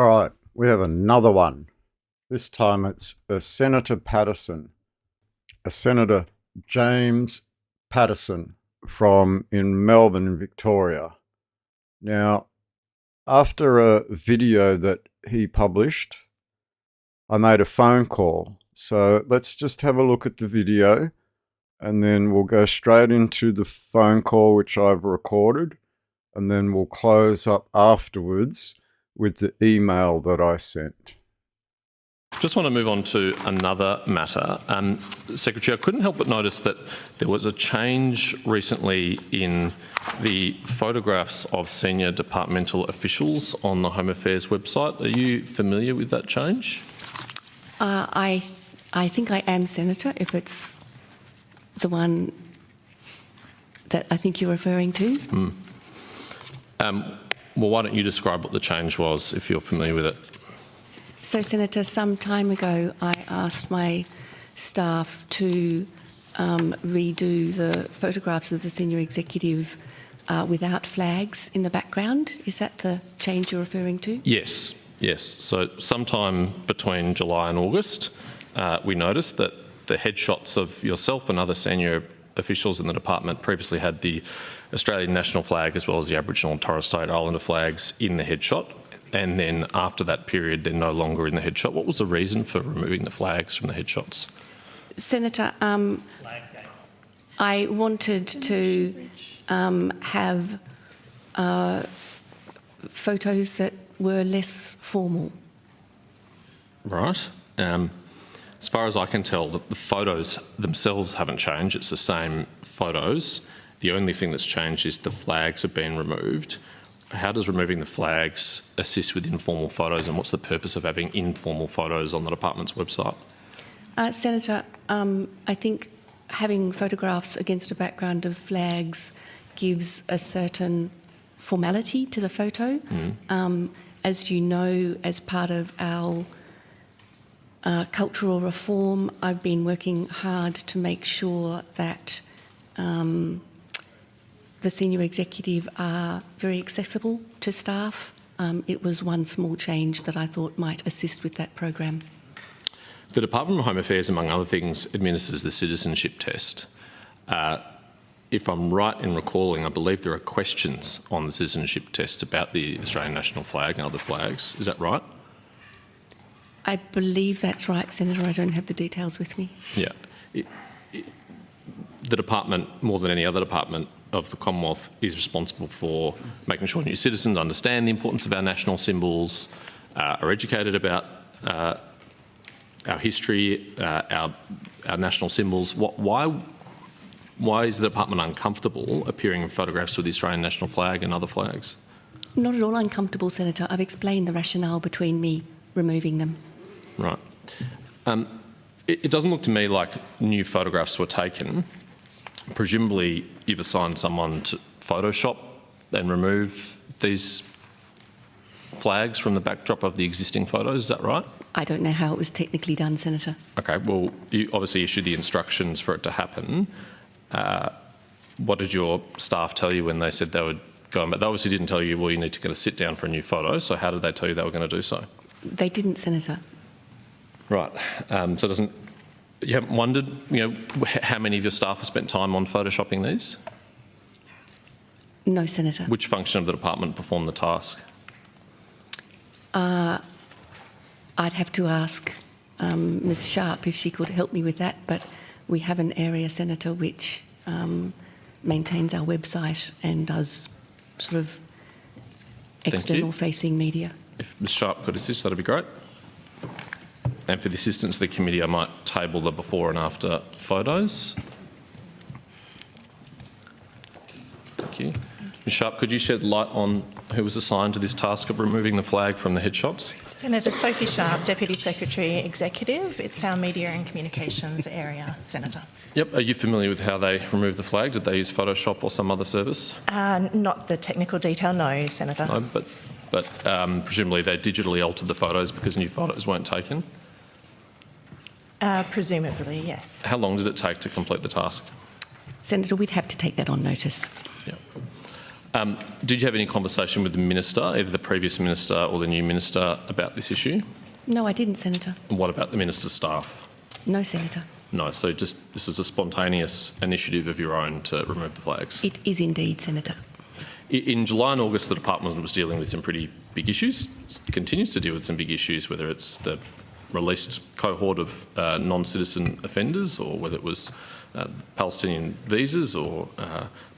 All right, we have another one. This time it's a Senator Paterson, a Senator James Paterson in Melbourne in Victoria. Now, after a video that he published, I made a phone call. So let's just have a look at the video and then we'll go straight into the phone call which I've recorded, and then we'll close up afterwards with the email that I sent. Just want to move on to another matter. Secretary, I couldn't help but notice that there was a change recently in the photographs of senior departmental officials on the Home Affairs website. Are you familiar with that change? I think I am, Senator, if it's the one that I think you're referring to. Well, why don't you describe what the change was, if you're familiar with it? So, Senator, some time ago I asked my staff to redo the photographs of the senior executive without flags in the background. Is that the change you're referring to? Yes. So sometime between July and August, we noticed that the headshots of yourself and other senior officials in the department previously had the Australian national flag as well as the Aboriginal and Torres Strait Islander flags in the headshot. And then after that period, they're no longer in the headshot. What was the reason for removing the flags from the headshots? Senator, I wanted to have photos that were less formal. Right. As far as I can tell, the photos themselves haven't changed. It's the same photos. The only thing that's changed is the flags have been removed. How does removing the flags assist with informal photos, and what's the purpose of having informal photos on the department's website? Senator, I think having photographs against a background of flags gives a certain formality to the photo. As you know, as part of our cultural reform, I've been working hard to make sure that the senior executive are very accessible to staff. It was one small change that I thought might assist with that program. The Department of Home Affairs, among other things, administers the citizenship test. If I'm right in recalling, I believe there are questions on the citizenship test about the Australian national flag and other flags. Is that right? I believe that's right, Senator. I don't have the details with me. Yeah. The department, more than any other department of the Commonwealth, is responsible for making sure new citizens understand the importance of our national symbols, are educated about our history, our national symbols. Why is the department uncomfortable appearing in photographs with the Australian national flag and other flags? Not at all uncomfortable, Senator. I've explained the rationale between me removing them. Right. It doesn't look to me like new photographs were taken. Presumably you've assigned someone to Photoshop and remove these flags from the backdrop of the existing photos, is that right? I don't know how it was technically done, Senator. Okay, well, you obviously issued the instructions for it to happen. What did your staff tell you when they said they would go on? But they obviously didn't tell you, well, you need to get a sit down for a new photo, so how did they tell you they were going to do so? They didn't, Senator. Right. You haven't wondered, how many of your staff have spent time on photoshopping these? No, Senator. Which function of the department performed the task? I'd have to ask Ms Sharp if she could help me with that, but we have an area, Senator, which maintains our website and does sort of external-facing media. If Ms Sharp could assist, that'd be great. And for the assistance of the committee, I might table the before and after photos. Thank you. Ms Sharp, could you shed light on who was assigned to this task of removing the flag from the headshots? Senator Sophie Sharp, Deputy Secretary Executive. It's our Media and Communications area, Senator. Yep. Are you familiar with how they removed the flag? Did they use Photoshop or some other service? Not the technical detail, no, Senator. No, but presumably they digitally altered the photos because new photos weren't taken? Presumably, yes. How long did it take to complete the task? Senator, we'd have to take that on notice. Yeah. Did you have any conversation with the minister, either the previous minister or the new minister, about this issue? No, I didn't, Senator. And what about the minister's staff? No, Senator. No, so just this is a spontaneous initiative of your own to remove the flags? It is indeed, Senator. In July and August, the department was dealing with some pretty big issues, continues to deal with some big issues, whether it's the released cohort of non-citizen offenders or whether it was Palestinian visas or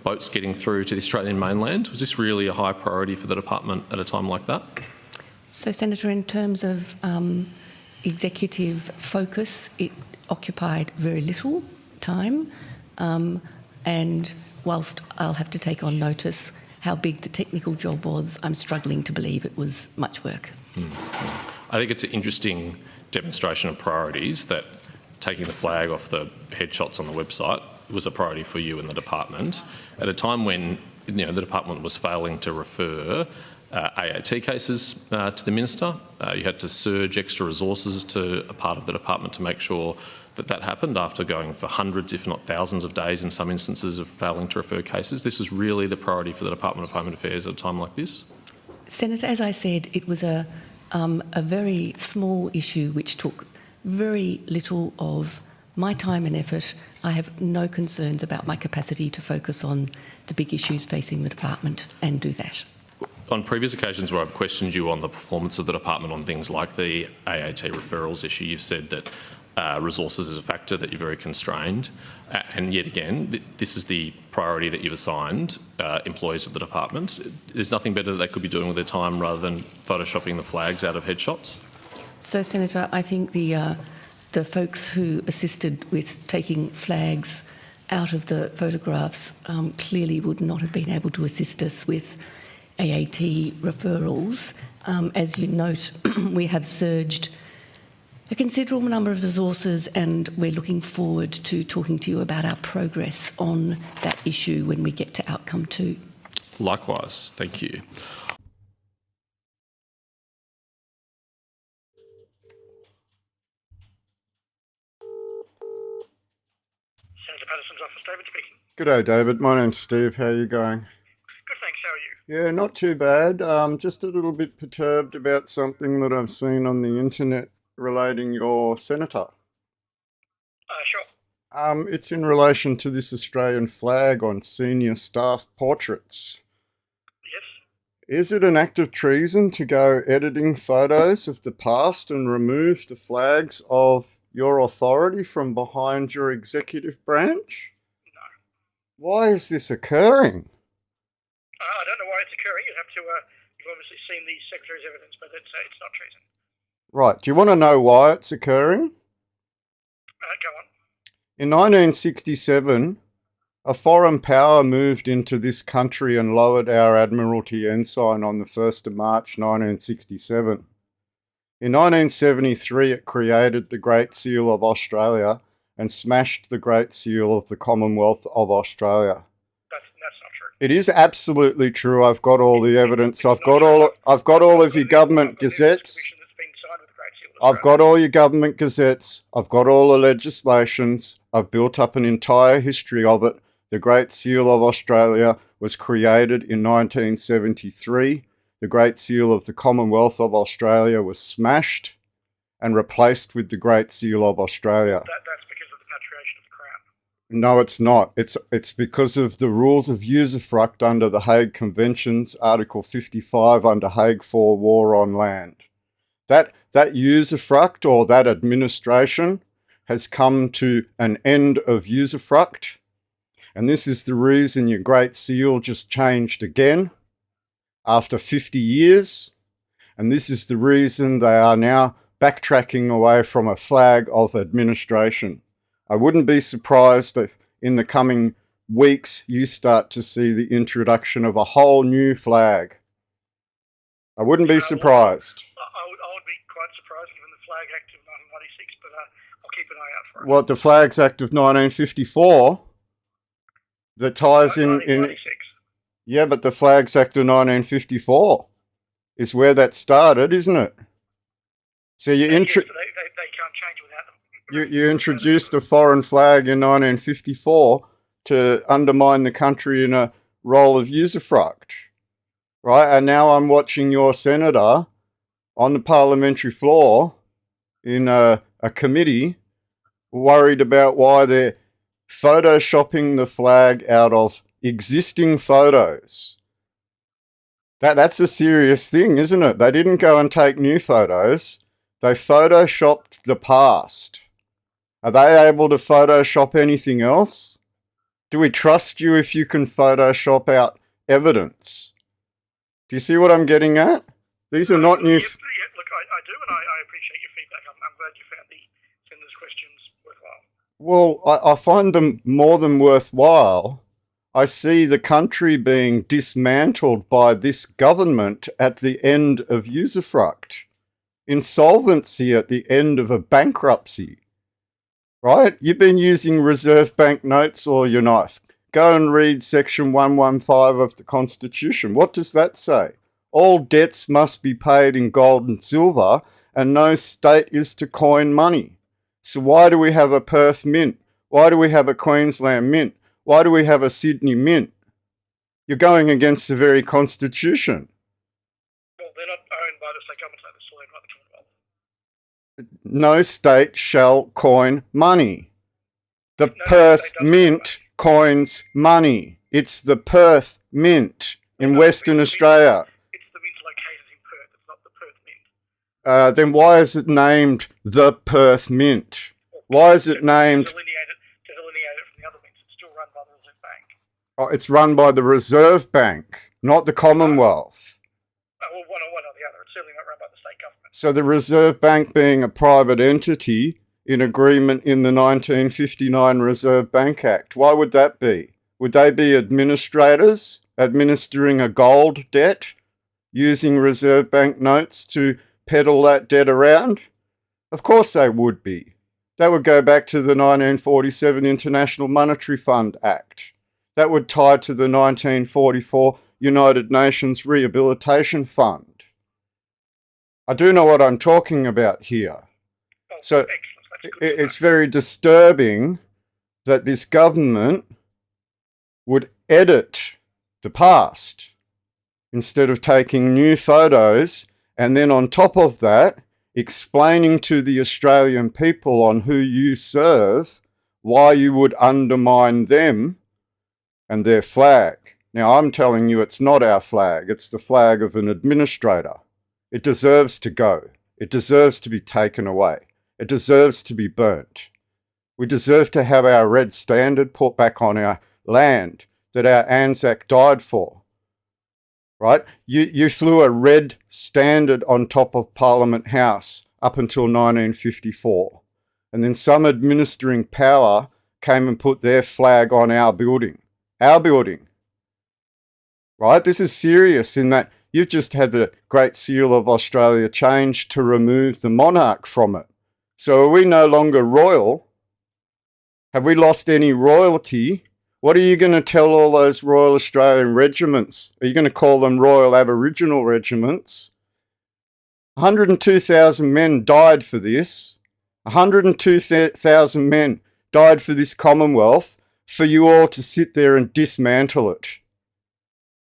boats getting through to the Australian mainland. Was this really a high priority for the department at a time like that? So, Senator, in terms of executive focus, it occupied very little time, and whilst I'll have to take on notice how big the technical job was, I'm struggling to believe it was much work. I think it's an interesting demonstration of priorities that taking the flag off the headshots on the website was a priority for you and the department at a time when the department was failing to refer AAT cases to the minister. You had to surge extra resources to a part of the department to make sure that happened after going for hundreds, if not thousands of days in some instances of failing to refer cases. This is really the priority for the Department of Home and Affairs at a time like this? Senator, as I said, it was a very small issue which took very little of my time and effort. I have no concerns about my capacity to focus on the big issues facing the department and do that. On previous occasions where I've questioned you on the performance of the department on things like the AAT referrals issue, you've said that resources is a factor, that you're very constrained. And yet again, this is the priority that you've assigned employees of the department. There's nothing better that they could be doing with their time rather than photoshopping the flags out of headshots? So, Senator, I think the folks who assisted with taking flags out of the photographs clearly would not have been able to assist us with AAT referrals. As you note, we have surged a considerable number of resources, and we're looking forward to talking to you about our progress on that issue when we get to outcome 2. Likewise, thank you. Senator Paterson's office, David speaking. G'day, David. My name's Steve. How are you going? Good, thanks. How are you? Yeah, not too bad. Just a little bit perturbed about something that I've seen on the internet relating your senator. Sure. It's in relation to this Australian flag on senior staff portraits. Yes. Is it an act of treason to go editing photos of the past and remove the flags of your authority from behind your executive branch? No. Why is this occurring? I don't know why it's occurring. You've obviously seen the Secretary's evidence, but it's not treason. Right. Do you want to know why it's occurring? Go on. In 1967, a foreign power moved into this country and lowered our Admiralty ensign on the 1st of March 1967. In 1973, it created the Great Seal of Australia and smashed the Great Seal of the Commonwealth of Australia. That's not true. It is absolutely true. I've got all the evidence. I've got all of your government gazettes. I've got all your government gazettes. I've got all the legislations. I've built up an entire history of it. The Great Seal of Australia was created in 1973. The Great Seal of the Commonwealth of Australia was smashed and replaced with the Great Seal of Australia. That's because of the patriation of the Crown. No, it's not. It's because of the rules of usufruct under the Hague Conventions, Article 55 under Hague 4 War on Land. That usufruct, or that administration, has come to an end of usufruct. And this is the reason your Great Seal just changed again after 50 years. And this is the reason they are now backtracking away from a flag of administration. I wouldn't be surprised if in the coming weeks you start to see the introduction of a whole new flag. I wouldn't be surprised. I would be quite surprised given the Flag Act of 1996, but I'll keep an eye out for it. What, the Flags Act of 1954 that ties in... 1996. Yeah, but the Flags Act of 1954 is where that started, isn't it? So Yes, they can't change without them. you introduced a foreign flag in 1954 to undermine the country in a role of usufruct, right? And now I'm watching your senator on the parliamentary floor in a committee worried about why they're photoshopping the flag out of existing photos. That's a serious thing, isn't it? They didn't go and take new photos. They photoshopped the past. Are they able to Photoshop anything else? Do we trust you if you can Photoshop out evidence? Do you see what I'm getting at? These are not new... Look, I do, and I appreciate your feedback. I'm glad you found the senator's questions worthwhile. Well, I find them more than worthwhile. I see the country being dismantled by this government at the end of usufruct. Insolvency at the end of a bankruptcy. Right? You've been using Reserve Bank notes all your life. Go and read section 115 of the Constitution. What does that say? All debts must be paid in gold and silver, and no state is to coin money. So why do we have a Perth mint? Why do we have a Queensland mint? Why do we have a Sydney mint? You're going against the very Constitution. Well, they're not owned by the state government, they're still owned by the Commonwealth. No state shall coin money. The Perth Mint coins money. It's the Perth Mint in Western Australia. It's the mint located in Perth, it's not the Perth Mint. Then why is it named the Perth Mint? Why is it named... To delineate it from the other mints, it's still run by the Reserve Bank. Oh, it's run by the Reserve Bank, not the Commonwealth. Well, one or the other. It's certainly not run by the state government. So the Reserve Bank being a private entity in agreement in the 1959 Reserve Bank Act. Why would that be? Would they be administrators administering a gold debt using Reserve Bank notes to peddle that debt around? Of course they would be. That would go back to the 1947 International Monetary Fund Act. That would tie to the 1944 United Nations Rehabilitation Fund. I do know what I'm talking about here. So it's very disturbing that this government would edit the past instead of taking new photos and then on top of that, explaining to the Australian people on who you serve why you would undermine them and their flag. Now, I'm telling you it's not our flag. It's the flag of an administrator. It deserves to go. It deserves to be taken away. It deserves to be burnt. We deserve to have our red standard put back on our land that our Anzac died for. Right? You flew a red standard on top of Parliament House up until 1954. And then some administering power came and put their flag on our building. Our building. Right? This is serious in that you've just had the Great Seal of Australia changed to remove the monarch from it. So are we no longer royal? Have we lost any royalty? What are you going to tell all those Royal Australian regiments? Are you going to call them Royal Aboriginal regiments? 102,000 men died for this. 102,000 men died for this Commonwealth for you all to sit there and dismantle it.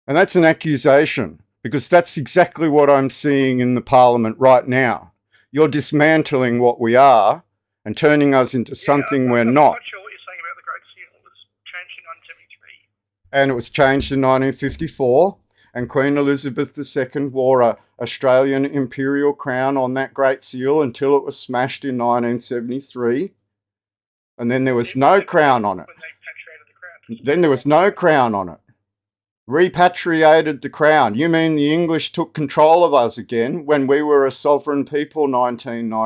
And that's an accusation because that's exactly what I'm seeing in the Parliament right now. You're dismantling what we are and turning us into something we're not. I'm not sure what you're saying about the Great Seal. It was changed in 1973. And it was changed in 1954. And Queen Elizabeth II wore an Australian imperial crown on that Great Seal until it was smashed in 1973. And then there was no crown on it. When they repatriated the crown. Then there was no crown on it. Repatriated the crown. You mean the English took control of us again when we were a sovereign people, 1919? No,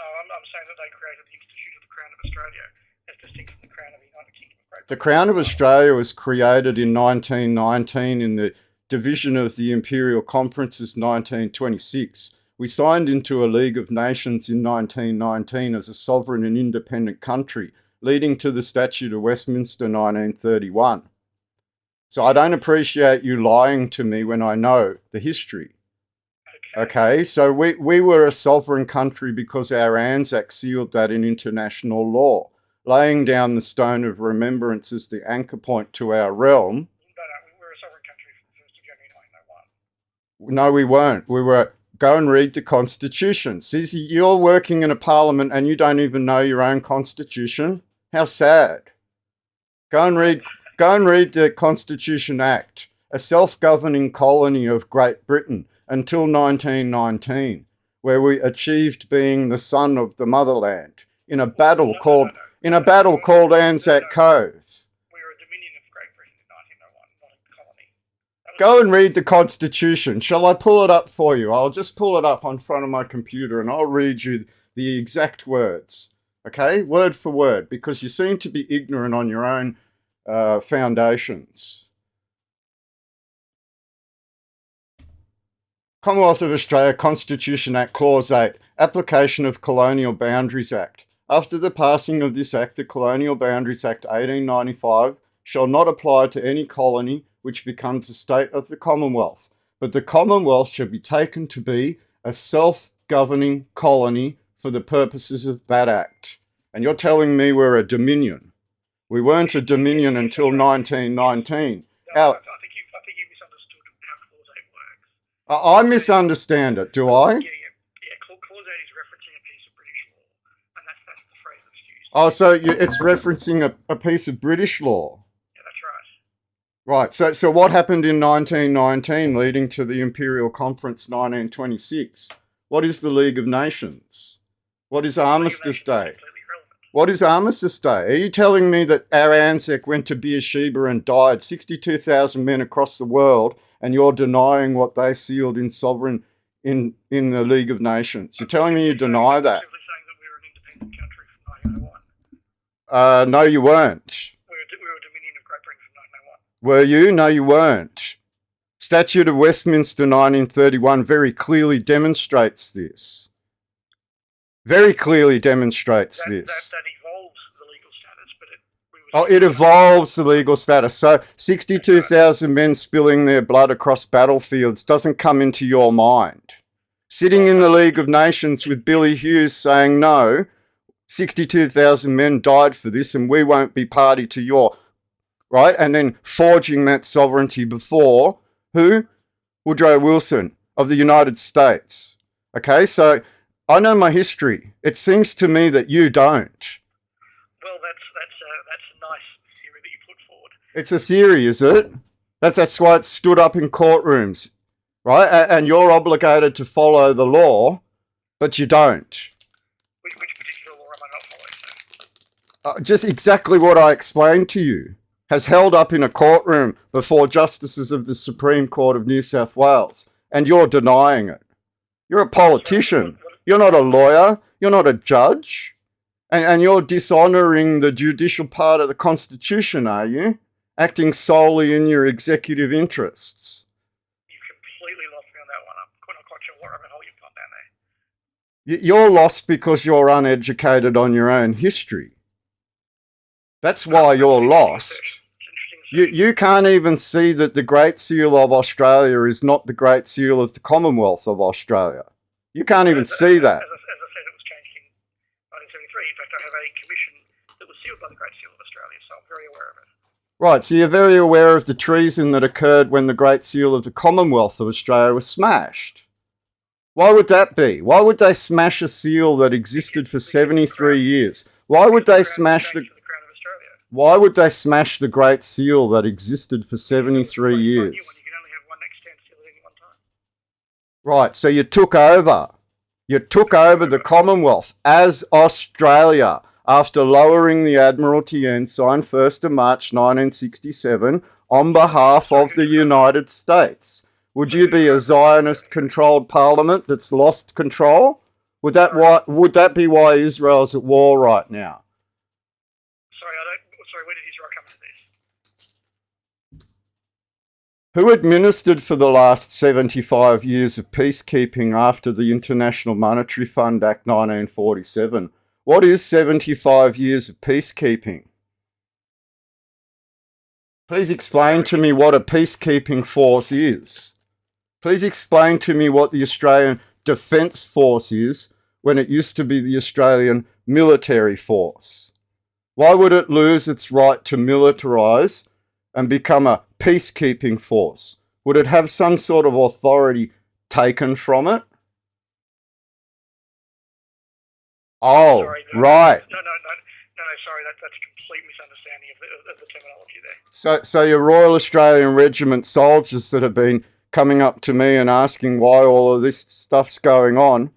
I'm saying that they created the Institute of the Crown of Australia as distinct from the Crown of the United Kingdom of Great Britain. The Crown of Australia was created in 1919 in the division of the Imperial Conferences 1926. We signed into a League of Nations in 1919 as a sovereign and independent country, leading to the Statute of Westminster 1931. So I don't appreciate you lying to me when I know the history. Okay, so we were a sovereign country because our Anzac sealed that in international law. laying down the stone of remembrance as the anchor point to our realm. No, we were a sovereign country from the 1st of January 1901. No, we weren't. We were, go and read the Constitution. See, you're working in a parliament and you don't even know your own Constitution. How sad. Go and read the Constitution Act, a self-governing colony of Great Britain until 1919, where we achieved being the son of the motherland in a battle called Anzac Cove. We were a dominion of Great Britain in 1901, not a colony. Go and read the Constitution. Shall I pull it up for you? I'll just pull it up on front of my computer and I'll read you the exact words. Okay, word for word, because you seem to be ignorant on your own foundations. Commonwealth of Australia Constitution Act Clause 8, Application of Colonial Boundaries Act. After the passing of this Act, the Colonial Boundaries Act 1895 shall not apply to any colony which becomes a state of the Commonwealth, but the Commonwealth shall be taken to be a self-governing colony for the purposes of that Act. And you're telling me we're a dominion. We weren't a dominion until 1919. No, I think you misunderstood how Clause 8 works. I misunderstand it, do I? Yeah. Clause 8 is referencing a piece of British law, and that's the phrase that's used. Oh, so it's referencing a piece of British law. Yeah, that's right. Right, so what happened in 1919 leading to the Imperial Conference 1926? What is the League of Nations? What is Armistice Day? What is Armistice Day? Are you telling me that our Anzac went to Beersheba and died, 62,000 men across the world, and you're denying what they sealed in sovereign in the League of Nations? You're telling me you deny that? Simply saying that we were an independent country from 1901. No, you weren't. We were a dominion of Great Britain from 1901. Were you? No, you weren't. Statute of Westminster 1931 very clearly demonstrates this. Very clearly demonstrates this. That evolves the legal status, but it evolves the legal status. So 62,000 men spilling their blood across battlefields doesn't come into your mind. Sitting in the League of Nations with Billy Hughes saying, no, 62,000 men died for this and we won't be party to your, right? And then forging that sovereignty before, who? Woodrow Wilson of the United States. Okay, so I know my history. It seems to me that you don't. Well, that's a nice theory that you put forward. It's a theory, is it? That's why it's stood up in courtrooms, right? And you're obligated to follow the law, but you don't. Which particular law am I not following? Just exactly what I explained to you. Has held up in a courtroom before justices of the Supreme Court of New South Wales, and you're denying it. You're a politician. You're not a lawyer. You're not a judge. And you're dishonouring the judicial part of the Constitution, are you? Acting solely in your executive interests. You've completely lost me on that one. I'm not quite sure what rabbit hole you've gone down there. You're lost because you're uneducated on your own history. That's why you're lost. You can't even see that the Great Seal of Australia is not the Great Seal of the Commonwealth of Australia. You can't even see that. As I said, it was changed in 1973. In fact, I have a commission that was sealed by the Great Seal of Australia, so I'm very aware of it. Right, so you're very aware of the treason that occurred when the Great Seal of the Commonwealth of Australia was smashed. Why would that be? Why would they smash a seal that existed for 73 years? Why would they smash the Great Seal that existed for 73 years? You can only have one extant seal at any one time. Right, so you took over. You took over the Commonwealth as Australia after lowering the Admiralty ensign 1st of March 1967 on behalf of the United States. Would you be a Zionist-controlled parliament that's lost control? Would that be why Israel's at war right now? Sorry, where did Israel come into this? Who administered for the last 75 years of peacekeeping after the International Monetary Fund Act 1947? What is 75 years of peacekeeping? Please explain to me what a peacekeeping force is. Please explain to me what the Australian Defence Force is when it used to be the Australian Military Force. Why would it lose its right to militarise and become a peacekeeping force? Would it have some sort of authority taken from it? Oh, Sorry, right. No, sorry, that's a complete misunderstanding of the terminology there. So your Royal Australian Regiment soldiers that have been coming up to me and asking why all of this stuff's going on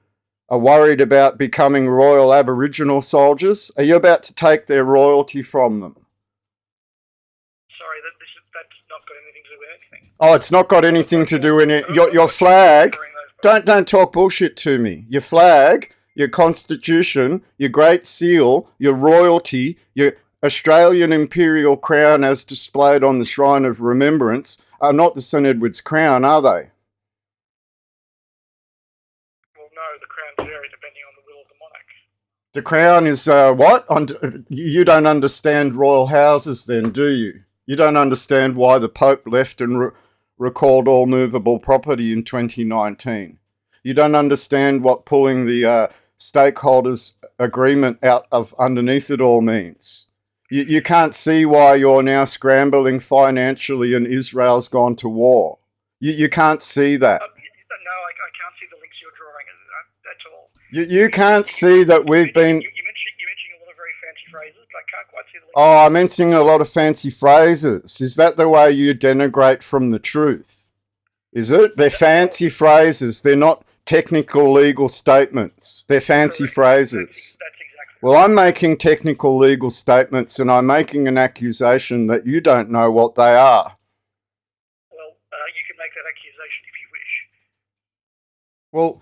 are worried about becoming Royal Aboriginal soldiers? Are you about to take their royalty from them? Sorry, that's not got anything to do with anything. Oh, it's not got anything to do with it. Your flag, don't talk bullshit to me. Your flag, your constitution, your great seal, your royalty, your Australian imperial crown as displayed on the Shrine of Remembrance are not the St Edward's crown, are they? Well, no, the crown vary depending on the will of the monarch. The crown is what? You don't understand royal houses then, do you? You don't understand why the Pope left and recalled all movable property in 2019. You don't understand what pulling the stakeholders' agreement out of underneath it all means. You can't see why you're now scrambling financially and Israel's gone to war. You can't see that. No, I can't see the links you're drawing. That's all. You can't see that we've been... You're mentioning a lot of very fancy phrases, but I can't quite see the links. Oh, I'm mentioning a lot of fancy phrases. Is that the way you denigrate from the truth? Is it? They're fancy phrases. They're not technical legal statements. They're fancy phrases. That's exactly Well, I'm making technical legal statements and I'm making an accusation that you don't know what they are. Well, you can make that accusation if you wish. Well,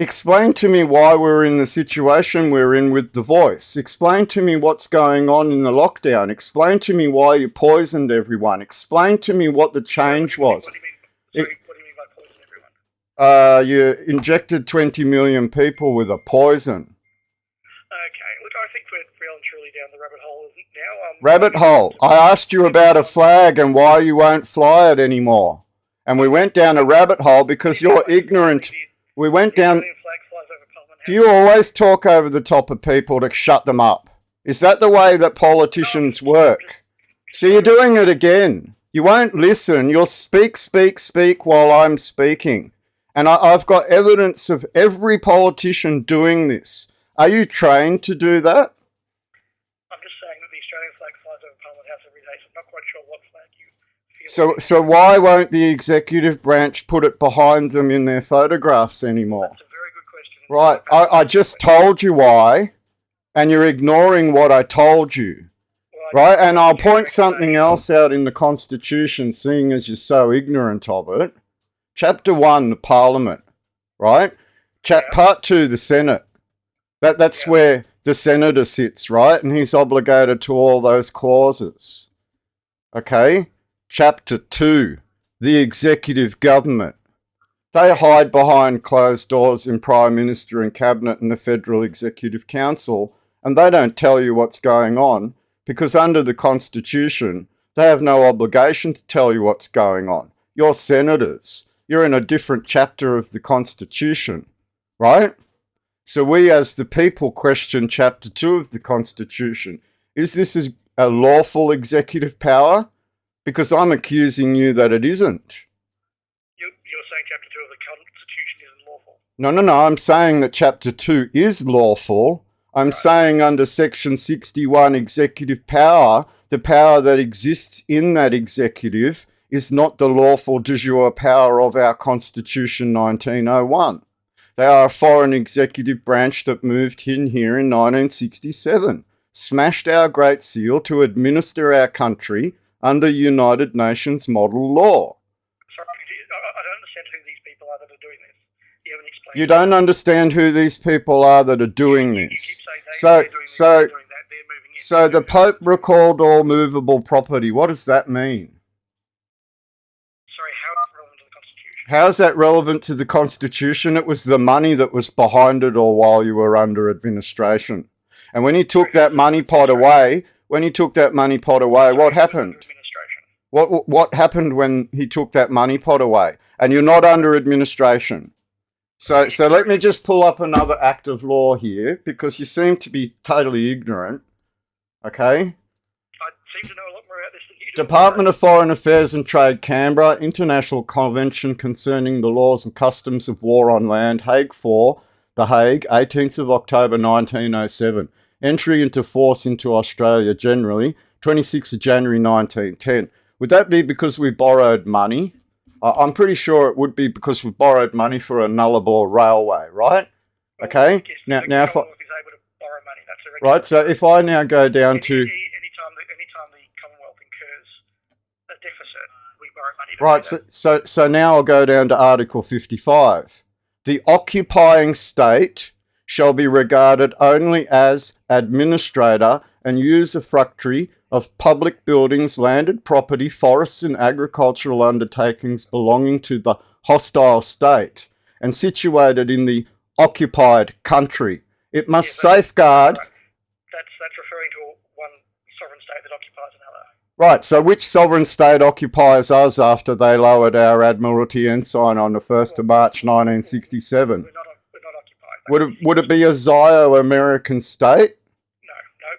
explain to me why we're in the situation we're in with The Voice. Explain to me what's going on in the lockdown. Explain to me why you poisoned everyone. Explain to me what the change was. What do you mean by poison everyone? You injected 20 million people with a poison. Okay, look, I think we're well and truly down the rabbit hole now. Rabbit hole. I asked you about a flag and why you won't fly it anymore. And we went down a rabbit hole because you're ignorant. We went down... Do you always talk over the top of people to shut them up? Is that the way that politicians work? See, you're doing it again. You won't listen. You'll speak while I'm speaking. And I've got evidence of every politician doing this. Are you trained to do that? I'm just saying that the Australian flag flies over Parliament House every day, so I'm not quite sure what flag you feel. So why won't the executive branch put it behind them in their photographs anymore? That's a very good question. Right, I just told you why, and you're ignoring what I told you. Right, and I'll point something else out in the Constitution, seeing as you're so ignorant of it. Chapter 1, the Parliament, right? Part 2, the Senate. That's where the senator sits, right? And he's obligated to all those clauses. Okay? Chapter 2, the executive government. They hide behind closed doors in Prime Minister and Cabinet and the Federal Executive Council, and they don't tell you what's going on because under the Constitution, they have no obligation to tell you what's going on. You're senators. You're in a different chapter of the Constitution, right? So we as the people question Chapter 2 of the Constitution. Is this a lawful executive power? Because I'm accusing you that it isn't. You're saying Chapter 2 of the Constitution isn't lawful? No. I'm saying that Chapter 2 is lawful. I'm saying under Section 61 executive power, the power that exists in that executive is not the lawful de jure power of our Constitution 1901. They are a foreign executive branch that moved in here in 1967, smashed our Great Seal to administer our country under United Nations model law. Sorry, I don't understand who these people are that are doing this. You haven't explained. You don't understand who these people are that are doing this. So the Pope recalled all movable property. What does that mean? Sorry, how is it relevant to the Constitution? How is that relevant to the Constitution? It was the money that was behind it all while you were under administration. And when he took that money pot away, what happened? What happened when he took that money pot away? And you're not under administration. So let me just pull up another act of law here, because you seem to be totally ignorant. Okay? I seem to know a lot more about this than you do. Department of Foreign Affairs and Trade, Canberra, International Convention Concerning the Laws and Customs of War on Land, Hague 4, The Hague, 18th of October 1907. Entry into force into Australia generally, 26th of January 1910. Would that be because we borrowed money? I'm pretty sure it would be because we borrowed money for a Nullarbor railway, right? Okay. Yes, Now, the Commonwealth is able to borrow money. That's a right. So if I now go down to anytime the Commonwealth incurs a deficit, we borrow money. right. So now I'll go down to Article 55. The occupying state shall be regarded only as administrator and usufructuary of public buildings, landed property, forests and agricultural undertakings belonging to the hostile state and situated in the occupied country. It must safeguard... Right. That's referring to one sovereign state that occupies another. Right, so which sovereign state occupies us after they lowered our Admiralty ensign on the 1st of March 1967? We're not occupied. Would it be a Zio-American state? No.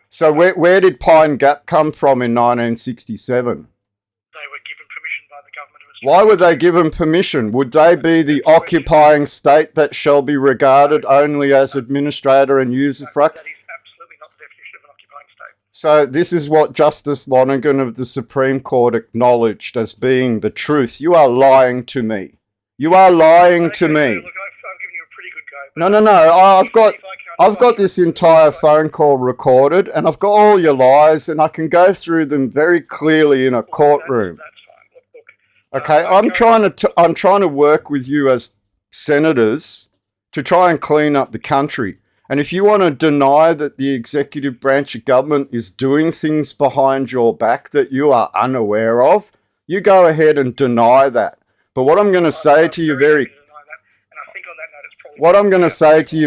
So where did Pine Gap come from in 1967? They were given permission by the government of Australia. Why were they given permission? Would they be the occupying state that shall be regarded only as administrator and usufruct? That is absolutely not the definition of an occupying state. So this is what Justice Lonergan of the Supreme Court acknowledged as being the truth. You are lying to me. You are lying to me. Look, I've given you a pretty good go. No. I've got this entire phone call recorded, and I've got all your lies, and I can go through them very clearly in a courtroom. That's fine. Look. Okay, I'm trying to work with you as senators to try and clean up the country. And if you want to deny that the executive branch of government is doing things behind your back that you are unaware of, you go ahead and deny that. But what I'm going to say to you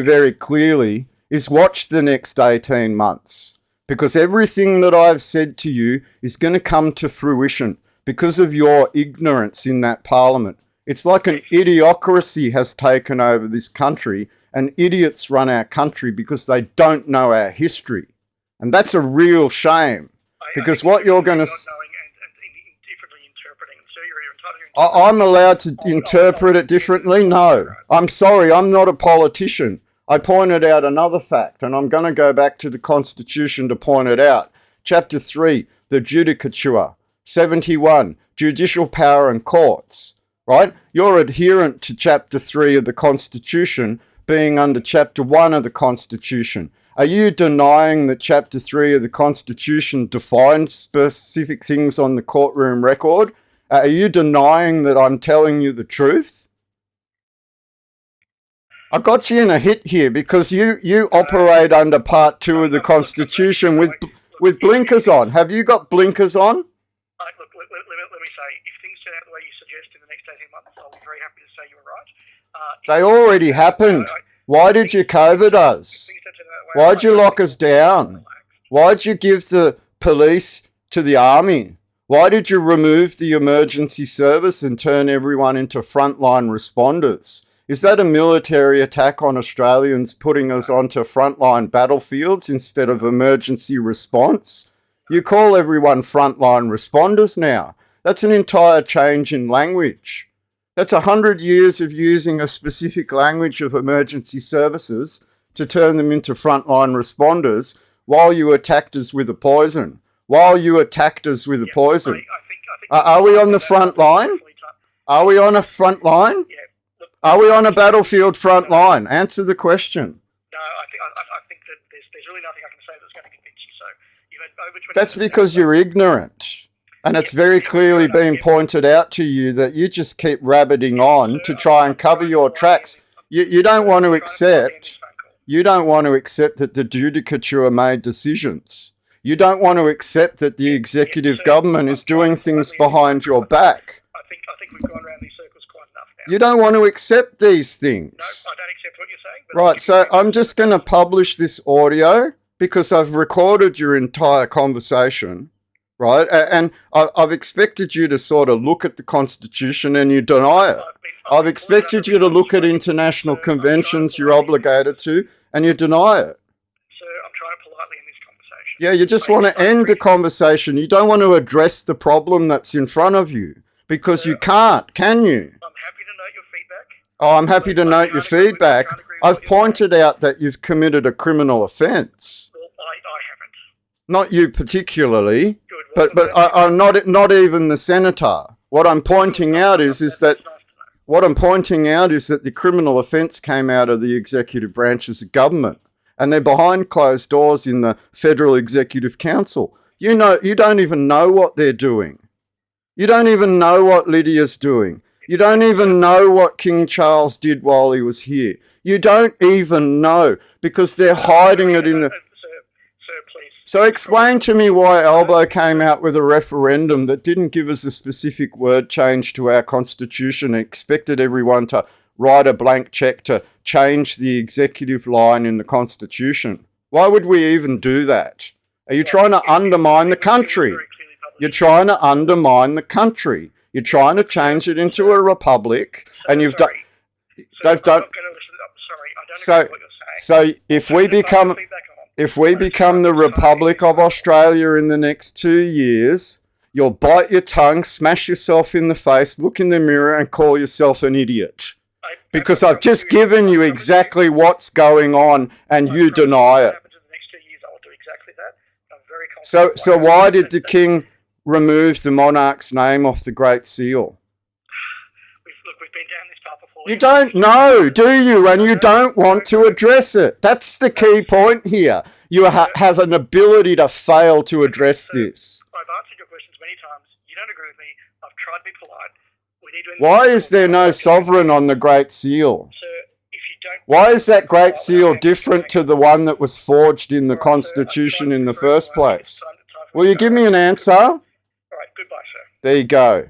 very clearly is watch the next 18 months, because everything that I've said to you is going to come to fruition because of your ignorance in that parliament. It's like an idiocracy has taken over this country, and idiots run our country because they don't know our history. And that's a real shame, because what you're going to... I'm allowed to interpret it differently? No. I'm sorry, I'm not a politician. I pointed out another fact, and I'm going to go back to the Constitution to point it out. Chapter 3, the Judicature. 71, Judicial Power and Courts. Right? You're adherent to Chapter 3 of the Constitution, being under Chapter 1 of the Constitution. Are you denying that Chapter 3 of the Constitution defines specific things on the courtroom record? Are you denying that I'm telling you the truth? I got you in a hit here because you operate under Part 2 of the Constitution with blinkers on. Have you got blinkers on? Look, let me say, if things turn out the way you suggest in the next 18 months, I'll be very happy to say you were right. They already happened. Why did you COVID us? Why'd you lock us down? Why'd you give the police to the army? Why did you remove the emergency service and turn everyone into frontline responders? Is that a military attack on Australians, putting us onto frontline battlefields instead of emergency response? You call everyone frontline responders now. That's an entire change in language. That's 100 years of using a specific language of emergency services to turn them into frontline responders while you attacked us with a poison. Are we on the front line? Are we on a front line? Are we on a battlefield front line? Answer the question. No, I think that there's really nothing I can say that's going to convince you. So you've had over 20 That's because you're ignorant. And it's very clearly been pointed out to you that you just keep rabbiting on to try and cover your tracks. You don't want to accept that the Judicature made decisions. You don't want to accept that the executive government is doing things behind your back. I think we've gone around these circles quite enough now. You don't want to accept these things. No, I don't accept what you're saying. But right, so I'm just going to publish this audio because I've recorded your entire conversation, right? And I've expected you to sort of look at the Constitution and you deny it. I've expected you to look at international conventions you're obligated to and you deny it. Sir, I'm trying politely in this conversation. Yeah, you just want to end the conversation. You don't want to address the problem that's in front of you because you can't, can you? I'm happy to note your feedback. Oh, I'm happy to note your feedback. I've pointed out that you've committed a criminal offence. Well, I haven't. Not you particularly, Good. but I'm not even the senator. What I'm pointing out is that the criminal offence came out of the executive branches of government, and they're behind closed doors in the Federal Executive Council. You don't even know what they're doing. You don't even know what Lydia's doing. You don't even know what King Charles did while he was here. You don't even know because they're hiding it in the... Sir, please. So explain to me why Albo came out with a referendum that didn't give us a specific word change to our constitution and expected everyone to write a blank cheque to change the executive line in the constitution. Why would we even do that? Are you trying to undermine the country? You're trying to undermine the country. You're trying to change it into a republic, and you've done... They've done... Sorry, I don't agree with what you're saying. So if we become the Republic of Australia in the next 2 years, you'll bite your tongue, smash yourself in the face, look in the mirror and call yourself an idiot. Because I've just given you exactly what's going on and you deny it. So why did the king remove the monarch's name off the Great Seal? We've been down this path before. You don't know, do you? And you don't want to address it. That's the key point here. You have an ability to fail to address this. I've answered your questions many times. You don't agree with me. I've tried to be polite. We need to... Why is there no sovereign on the Great Seal? Sir, if you don't... Why is that Great Seal different to the one that was forged in the Constitution in the first place? Will you give me an answer? All right, goodbye, sir. There you go.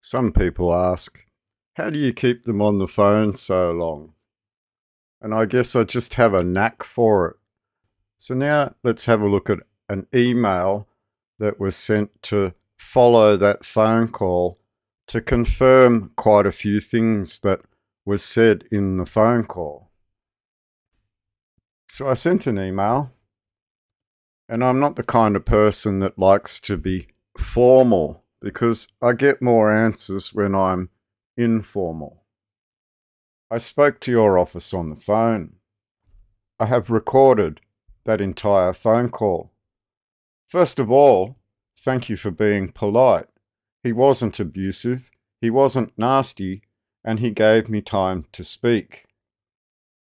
Some people ask, how do you keep them on the phone so long? And I guess I just have a knack for it. So now let's have a look at an email that was sent to follow that phone call to confirm quite a few things that was said in the phone call. So I sent an email, and I'm not the kind of person that likes to be formal because I get more answers when I'm informal. I spoke to your office on the phone. I have recorded that entire phone call. First of all, thank you for being polite. He wasn't abusive, he wasn't nasty, and he gave me time to speak.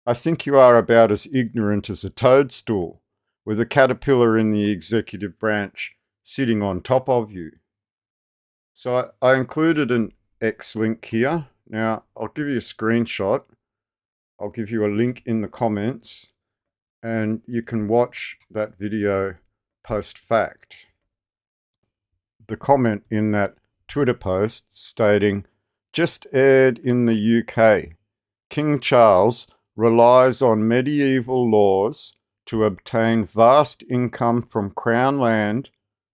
I think you are about as ignorant as a toadstool, with a caterpillar in the executive branch sitting on top of you. So I included an X link here. Now, I'll give you a screenshot. I'll give you a link in the comments, and you can watch that video post-fact. The comment in that Twitter post stating, just aired in the UK, King Charles relies on medieval laws to obtain vast income from Crown land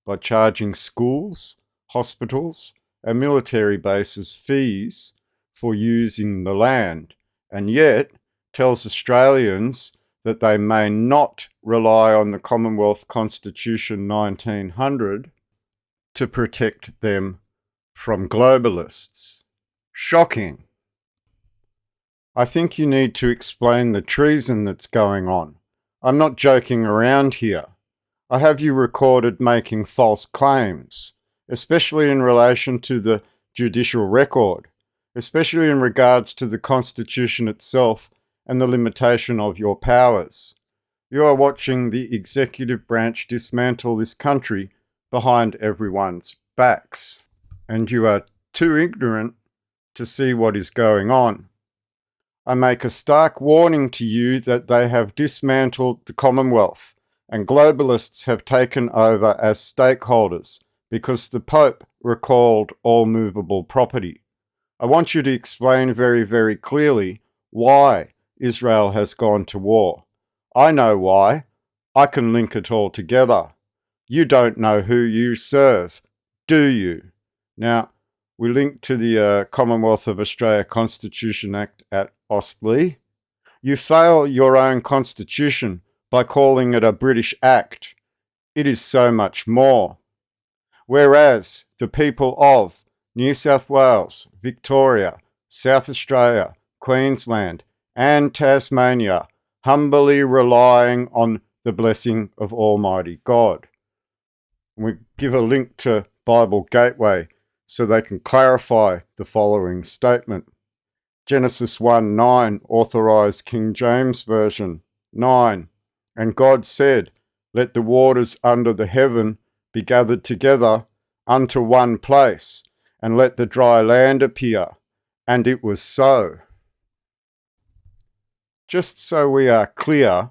by charging schools, hospitals, and military bases fees for using the land, and yet tells Australians that they may not rely on the Commonwealth Constitution 1900 to protect them from globalists. Shocking. I think you need to explain the treason that's going on. I'm not joking around here. I have you recorded making false claims, especially in relation to the judicial record, especially in regards to the Constitution itself and the limitation of your powers. You are watching the executive branch dismantle this country behind everyone's backs, and you are too ignorant to see what is going on. I make a stark warning to you that they have dismantled the Commonwealth, and globalists have taken over as stakeholders because the Pope recalled all movable property. I want you to explain very, very clearly why Israel has gone to war. I know why. I can link it all together. You don't know who you serve, do you? Now, we link to the Commonwealth of Australia Constitution Act at Austlii. You fail your own constitution by calling it a British Act. It is so much more. Whereas the people of New South Wales, Victoria, South Australia, Queensland, and Tasmania humbly relying on the blessing of Almighty God. We give a link to Bible Gateway so they can clarify the following statement. Genesis 1:9, Authorised King James Version, 9. And God said, let the waters under the heaven be gathered together unto one place, and let the dry land appear. And it was so. Just so we are clear,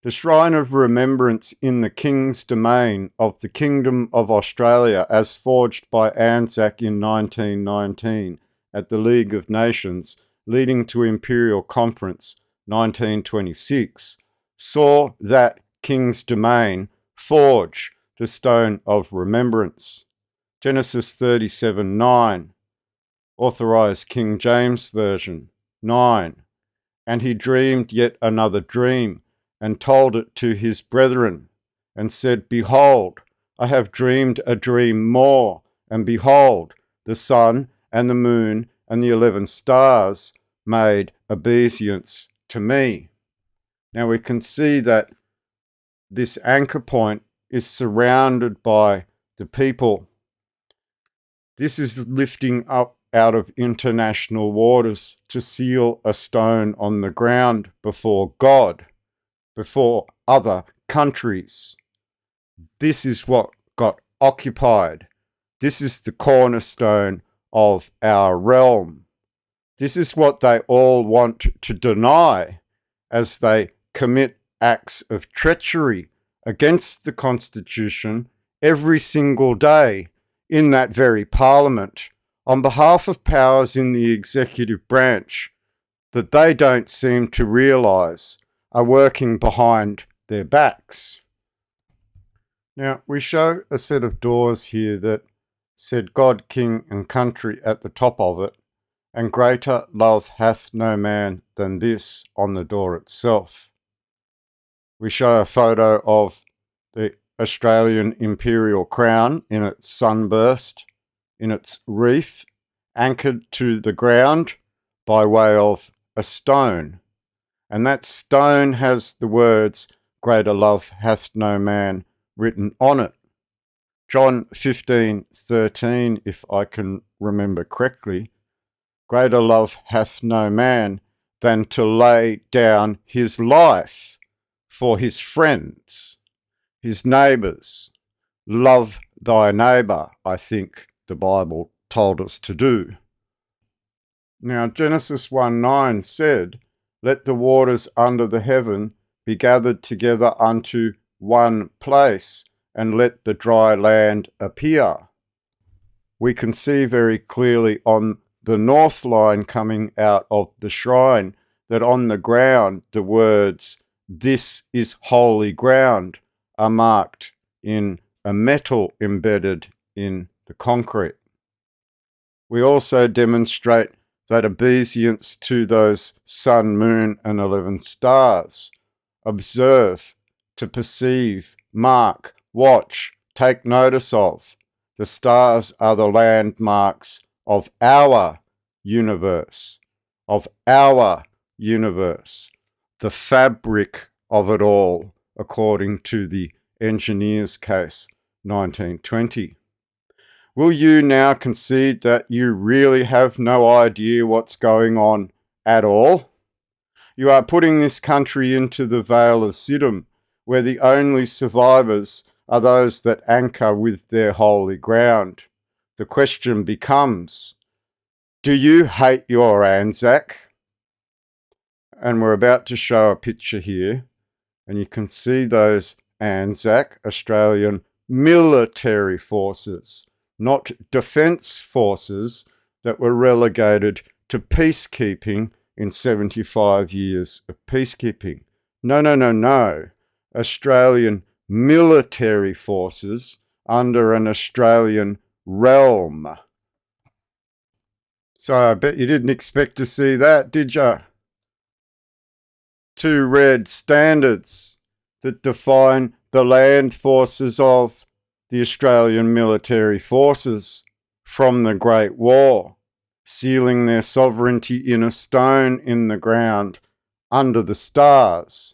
the Shrine of Remembrance in the King's Domain of the Kingdom of Australia, as forged by Anzac in 1919 at the League of Nations, leading to Imperial Conference 1926, saw that King's Domain forge the Stone of Remembrance. Genesis 37:9, Authorised King James Version, 9. And he dreamed yet another dream, and told it to his brethren, and said, behold, I have dreamed a dream more, and behold, the sun and the moon and the 11 stars made obeisance to me. Now we can see that this anchor point is surrounded by the people. This is lifting up out of international waters to seal a stone on the ground before God, before other countries. This is what got occupied. This is the cornerstone of our realm. This is what they all want to deny as they commit acts of treachery against the Constitution every single day in that very Parliament on behalf of powers in the executive branch that they don't seem to realise are working behind their backs. Now, we show a set of doors here that said God, King and Country at the top of it, and greater love hath no man than this on the door itself. We show a photo of the Australian Imperial Crown in its sunburst, in its wreath, anchored to the ground by way of a stone. And that stone has the words, greater love hath no man, written on it. John 15:13, if I can remember correctly, greater love hath no man than to lay down his life for his friends, his neighbours. Love thy neighbour, I think the Bible told us to do. Now, Genesis 1:9 said, let the waters under the heaven be gathered together unto one place, and let the dry land appear. We can see very clearly on the north line coming out of the shrine that on the ground the words, this is holy ground, are marked in a metal embedded in the concrete. We also demonstrate that obeisance to those sun, moon, and 11 stars. Observe, to perceive, mark, watch, take notice of. The stars are the landmarks of our universe, the fabric of it all, according to the engineer's case, 1920. Will you now concede that you really have no idea what's going on at all? You are putting this country into the Vale of Siddim, where the only survivors are those that anchor with their holy ground. The question becomes, do you hate your Anzac? And we're about to show a picture here, and you can see those Anzac, Australian military forces, not defence forces that were relegated to peacekeeping in 75 years of peacekeeping. No. Australian military forces under an Australian realm. So I bet you didn't expect to see that, did you? two red standards that define the land forces of the Australian military forces from the Great War, sealing their sovereignty in a stone in the ground under the stars.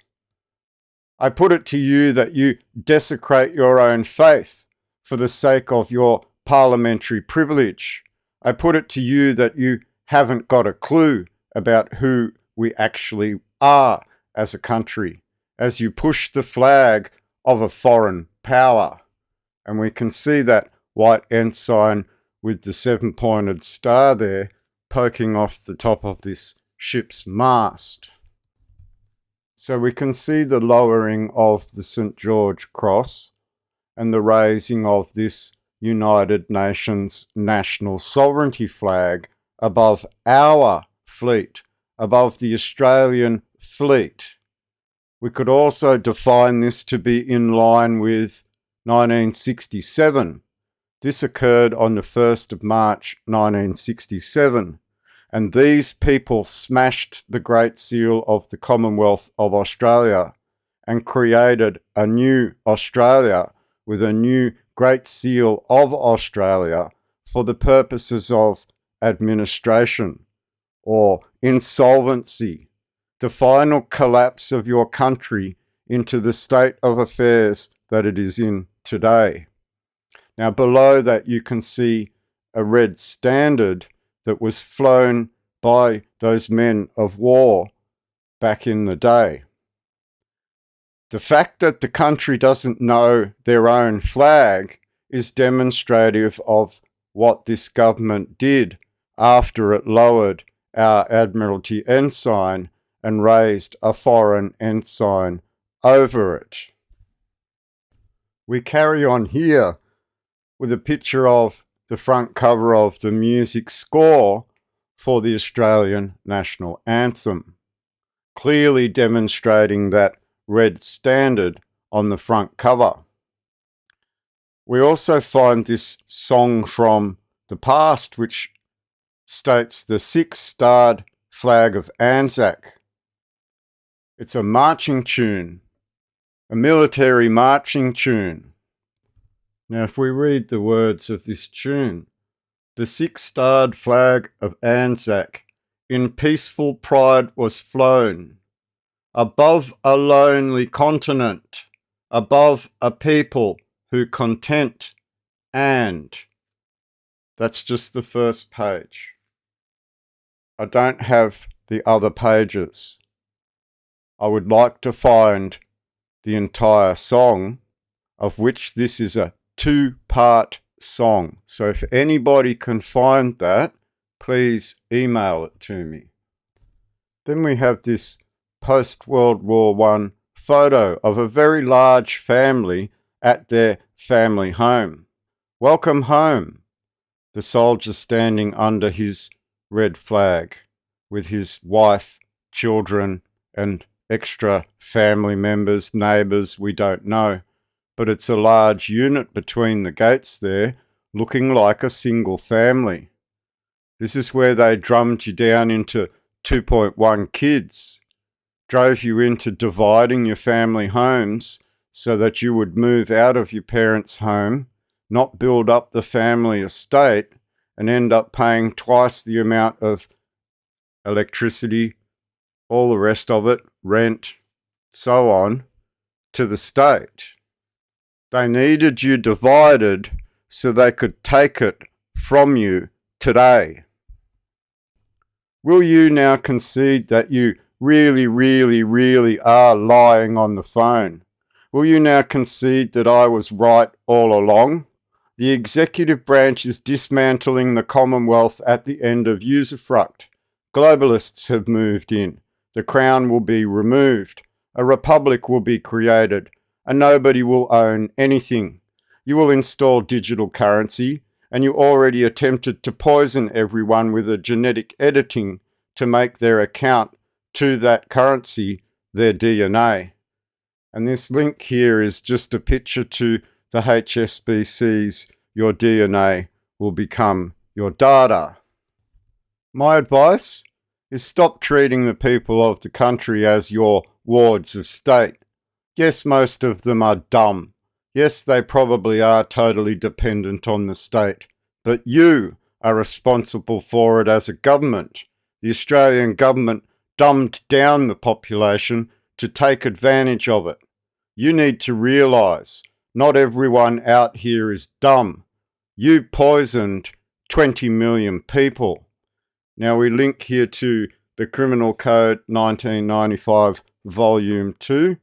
I put it to you that you desecrate your own faith for the sake of your parliamentary privilege. I put it to you that you haven't got a clue about who we actually are as a country, as you push the flag of a foreign power. And we can see that white ensign with the 7-pointed star there poking off the top of this ship's mast. So we can see the lowering of the St. George Cross and the raising of this United Nations national sovereignty flag above our fleet, above the Australian fleet. We could also define this to be in line with 1967. This occurred on the 1st of March 1967, and these people smashed the Great Seal of the Commonwealth of Australia and created a new Australia with a new Great Seal of Australia for the purposes of administration or insolvency, the final collapse of your country into the state of affairs that it is in today. Now below that you can see a red standard that was flown by those men of war back in the day. The fact that the country doesn't know their own flag is demonstrative of what this government did after it lowered our Admiralty ensign and raised a foreign ensign over it. We carry on here with a picture of the front cover of the music score for the Australian national anthem, clearly demonstrating that red standard on the front cover. We also find this song from the past, which states the 6-starred flag of Anzac. It's a marching tune, a military marching tune. Now, if we read the words of this tune, the 6-starred flag of Anzac in peaceful pride was flown above a lonely continent, above a people who content, and that's just the first page. I don't have the other pages. I would like to find the entire song, of which this is a 2-part song. So if anybody can find that, please email it to me. Then we have this post-World War I photo of a very large family at their family home. Welcome home. The soldier standing under his red flag with his wife, children, and extra family members, neighbours, we don't know. But it's a large unit between the gates there, looking like a single family. This is where they drummed you down into 2.1 kids, drove you into dividing your family homes so that you would move out of your parents' home, not build up the family estate, and end up paying twice the amount of electricity, all the rest of it, rent, so on, to the state. They needed you divided so they could take it from you today. Will you now concede that you really are lying on the phone? Will you now concede that I was right all along? The executive branch is dismantling the Commonwealth at the end of usufruct. Globalists have moved in. The crown will be removed. A republic will be created. And nobody will own anything. You will install digital currency, and you already attempted to poison everyone with a genetic editing to make their account to that currency their DNA. And this link here is just a picture to the HSBC's Your DNA Will Become Your Data. My advice is stop treating the people of the country as your wards of state. Yes, most of them are dumb. Yes, they probably are totally dependent on the state. But you are responsible for it as a government. The Australian government dumbed down the population to take advantage of it. You need to realise not everyone out here is dumb. You poisoned 20 million people. Now we link here to the Criminal Code 1995 Volume 2.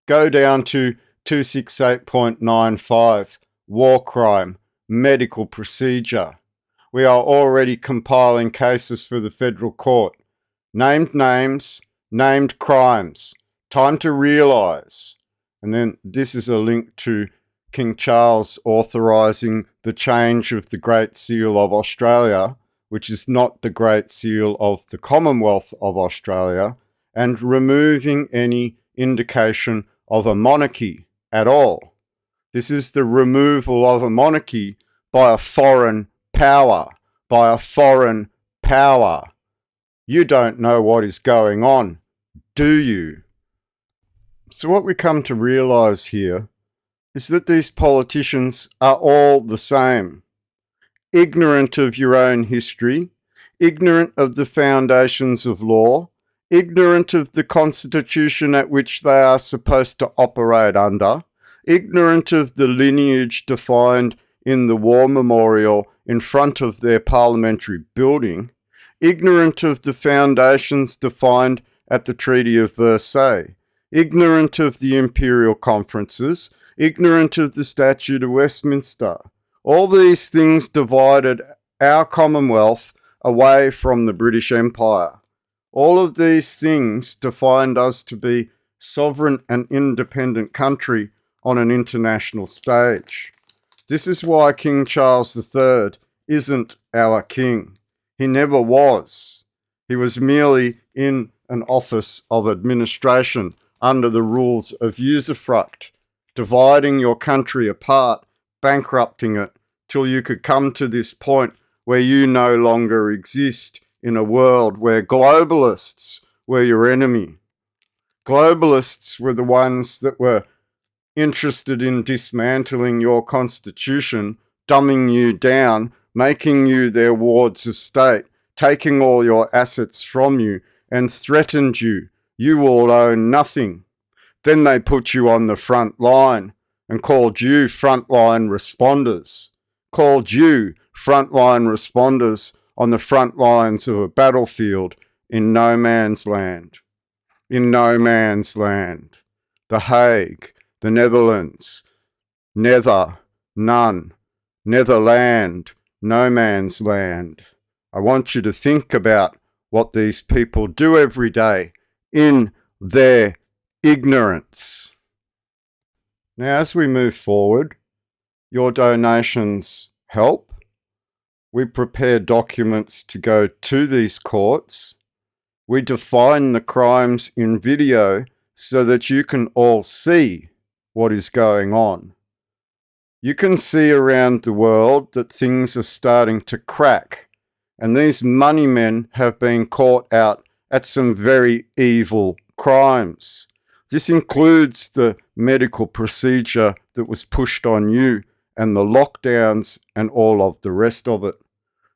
Go down to 268.95, War Crime, Medical Procedure. We are already compiling cases for the Federal Court. Named names, named crimes. Time to realise. And then this is a link to King Charles authorising the change of the Great Seal of Australia, which is not the Great Seal of the Commonwealth of Australia, and removing any indication of a monarchy at all. This is the removal of a monarchy by a foreign power, by a foreign power. You don't know what is going on, do you? So what we come to realise here is that these politicians are all the same. Ignorant of your own history, ignorant of the foundations of law, ignorant of the constitution at which they are supposed to operate under, ignorant of the lineage defined in the war memorial in front of their parliamentary building, ignorant of the foundations defined at the Treaty of Versailles, ignorant of the imperial conferences, ignorant of the Statute of Westminster. All these things divided our Commonwealth away from the British Empire. All of these things defined us to be sovereign and independent country on an international stage. This is why King Charles III isn't our king. He never was. He was merely in an office of administration under the rules of usufruct, dividing your country apart, bankrupting it, till you could come to this point where you no longer exist in a world where globalists were your enemy. Globalists were the ones that were interested in dismantling your constitution, dumbing you down, making you their wards of state, taking all your assets from you, and threatened you. You will own nothing. Then they put you on the front line and called you frontline responders. Called you frontline responders on the front lines of a battlefield in no man's land. In no man's land. The Hague, the Netherlands, nether, none, Netherland, no man's land. I want you to think about what these people do every day in their ignorance. Now, as we move forward, your donations help. We prepare documents to go to these courts. We define the crimes in video so that you can all see what is going on. You can see around the world that things are starting to crack, and these money men have been caught out at some very evil crimes. This includes the medical procedure that was pushed on you and the lockdowns and all of the rest of it.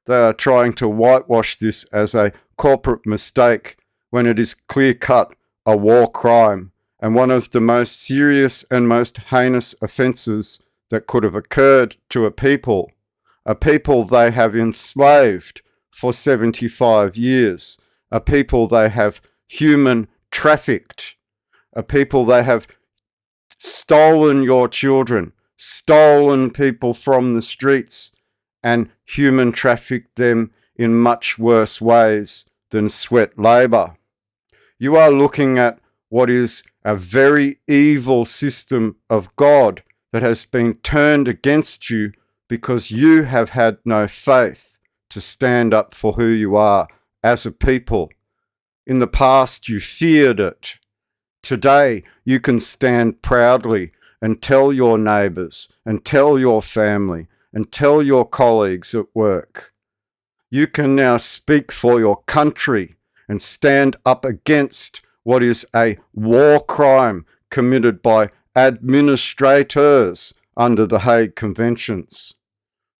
They are trying to whitewash this as a corporate mistake when it is clear-cut a war crime and one of the most serious and most heinous offences that could have occurred to a people they have enslaved for 75 years, a people they have human trafficked, a people they have stolen your children, stolen people from the streets, and human trafficked them in much worse ways than sweat labour. You are looking at what is a very evil system of God that has been turned against you because you have had no faith to stand up for who you are as a people. In the past, you feared it. Today, you can stand proudly and tell your neighbours and tell your family and tell your colleagues at work. You can now speak for your country and stand up against what is a war crime committed by administrators under the Hague Conventions.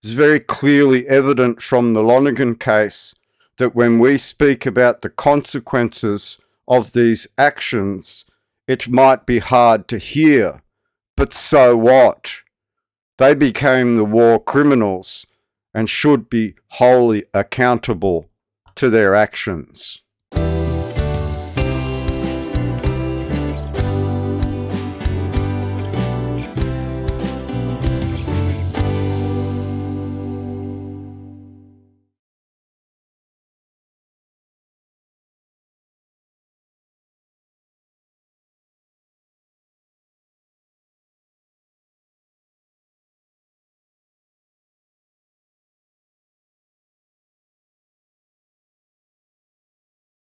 It's very clearly evident from the Lonergan case that when we speak about the consequences of these actions, it might be hard to hear, but so what? They became the war criminals and should be wholly accountable to their actions.